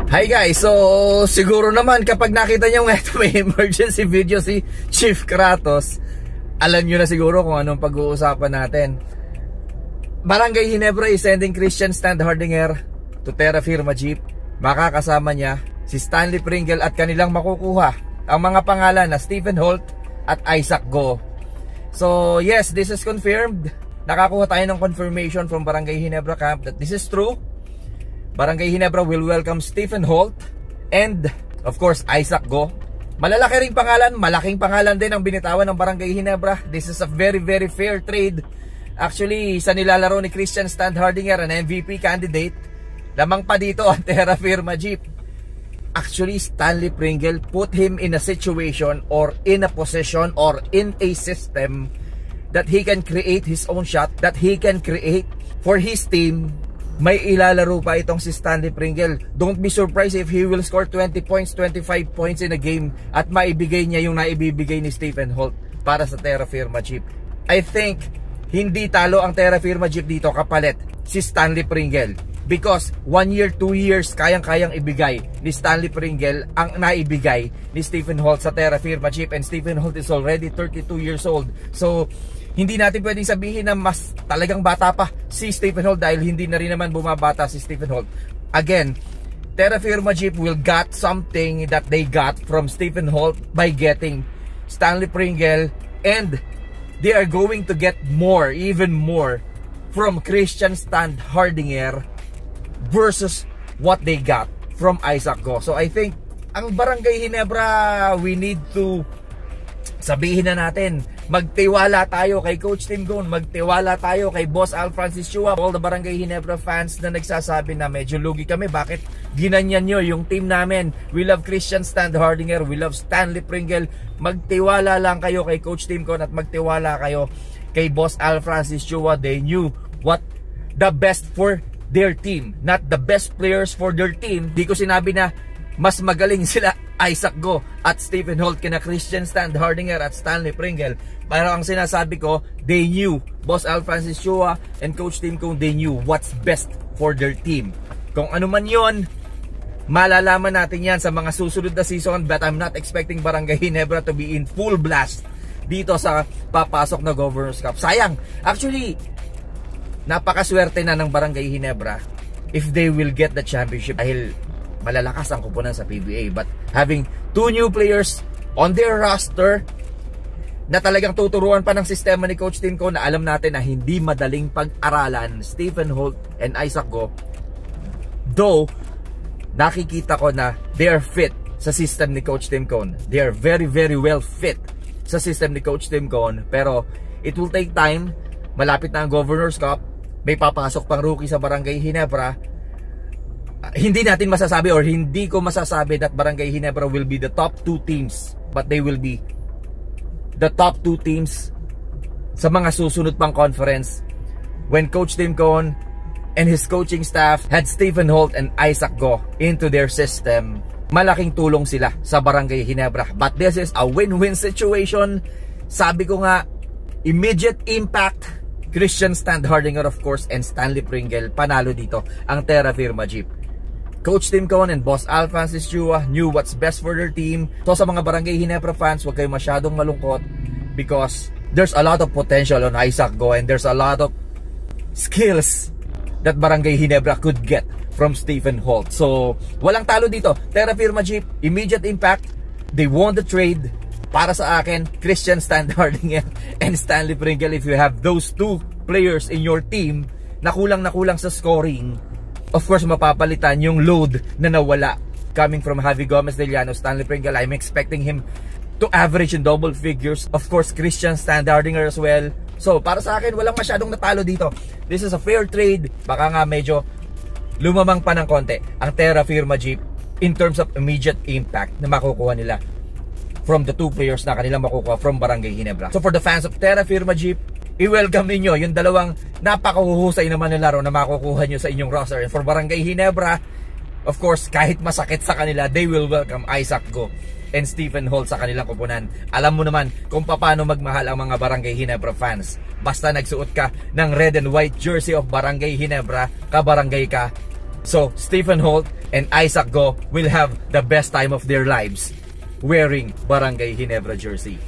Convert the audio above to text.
Hi guys, so siguro naman kapag nakita nyo nga ito may emergency video si Chief Kratos, alam nyo na siguro kung anong pag-uusapan natin. Barangay Ginebra is sending Christian Standhardinger to Terra Firma Jeep. Makakasama niya si Stanley Pringle at kanilang makukuha ang mga pangalan na Stephen Holt at Isaac Go. So yes, this is confirmed. Nakakuha tayo ng confirmation from Barangay Ginebra camp that this is true. Barangay Ginebra will welcome Stephen Holt and of course Isaac Go. Malalaki ring pangalan, malaking pangalan din ang binitawan ng Barangay Ginebra. This is a very fair trade. Actually, sa nilalaro ni Christian Standhardinger, an MVP candidate, lamang pa dito ang Terra Firma Jeep. Actually, Stanley Pringle put him in a situation or in a position or in a system that he can create his own shot, that he can create for his team. May ilalaro pa itong si Stanley Pringle. Don't be surprised if he will score 20 points, 25 points in a game at maibigay niya yung naibibigay ni Stephen Holt para sa Terra Firma Jeep. I think hindi talo ang Terra Firma Jeep dito kapalit si Stanley Pringle. Because 1 year, 2 years, kayang-kayang ibigay ni Stanley Pringle ang naibigay ni Stephen Holt sa Terra Firma Jeep. And Stephen Holt is already 32 years old. So, hindi natin pwedeng sabihin na mas talagang bata pa si Stephen Holt dahil hindi na rin naman bumabata si Stephen Holt. Again, Terra Firma Jeep will got something that they got from Stephen Holt by getting Stanley Pringle, and they are going to get more, even more from Christian Standhardinger versus what they got from Isaac Go. So I think ang Barangay Ginebra, we need to sabihin na natin, magtiwala tayo kay Coach Tim Cone, magtiwala tayo kay Boss Al Francis Chua. All the Barangay Ginebra fans na nagsasabi na medyo lugi kami, bakit ginanyan nyo yung team namin? We love Christian Standhardinger, we love Stanley Pringle. Magtiwala lang kayo kay Coach Tim Cone at magtiwala kayo kay Boss Al Francis Chua. They knew what the best for their team, not the best players for their team. Di ko sinabi na mas magaling sila Isaac Go at Stephen Holt kina Christian Standhardinger at Stanley Pringle. Pero ang sinasabi ko, they knew, Boss Al Francis Chua and Coach Tim Cone, they knew what's best for their team. Kung ano man yon, malalaman natin yan sa mga susunod na season. But I'm not expecting Barangay Ginebra to be in full blast dito sa papasok na Governors Cup. Sayang, actually napakaswerte na ng Barangay Ginebra if they will get the championship dahil malalakas ang kupunan sa PBA. But having two new players on their roster na talagang tuturuan pa ng sistema ni Coach Tim Cone na alam natin na hindi madaling pag-aralan, Stephen Holt and Isaac Go, though nakikita ko na they are fit sa system ni Coach Tim Cone. They are very well fit sa system ni Coach Tim Cone. Pero it will take time. Malapit na ang Governors Cup, may papasok pang rookie sa Barangay Ginebra. Hindi natin masasabi or hindi ko masasabi that Barangay Ginebra will be the top 2 teams, but they will be the top 2 teams sa mga susunod pang conference when Coach Tim Cone and his coaching staff had Stephen Holt and Isaac Go into their system. Malaking tulong sila sa Barangay Ginebra, but this is a win-win situation. Sabi ko nga, immediate impact, Christian Standhardinger of course and Stanley Pringle, panalo dito ang Terra Firma Jeep. Coach Tim Cone and Boss Al Francis Chua knew what's best for their team. So sa mga Barangay Ginebra fans, huwag kayo masyadong malungkot because there's a lot of potential on Isaac Go and there's a lot of skills that Barangay Ginebra could get from Stephen Holt. So walang talo dito. Terra Firma Jeep, immediate impact. They won the trade. Para sa akin, Christian Standhardinger and Stanley Pringle, if you have those two players in your team na kulang sa scoring, of course mapapalitan yung load na nawala coming from Javi Gomez de Llano. Stanley Pringle, I'm expecting him to average in double figures. Of course Christian Standhardinger as well. So para sa akin, walang masyadong natalo dito. This is a fair trade. Baka nga medyo lumamang pa ng konti ang Terra Firma Jeep in terms of immediate impact na makukuha nila from the two players na kanilang makukuha from Barangay Ginebra. So for the fans of Terra Firma Jeep, i-welcome ninyo yung dalawang napakahuhusay naman na laro na makukuha nyo sa inyong roster. And for Barangay Ginebra, of course, kahit masakit sa kanila, they will welcome Isaac Go and Stephen Holt sa kanilang kupunan. Alam mo naman kung paano magmahal ang mga Barangay Ginebra fans. Basta nagsuot ka ng red and white jersey of Barangay Ginebra, kabarangay ka. So, Stephen Holt and Isaac Go will have the best time of their lives wearing Barangay Ginebra jersey.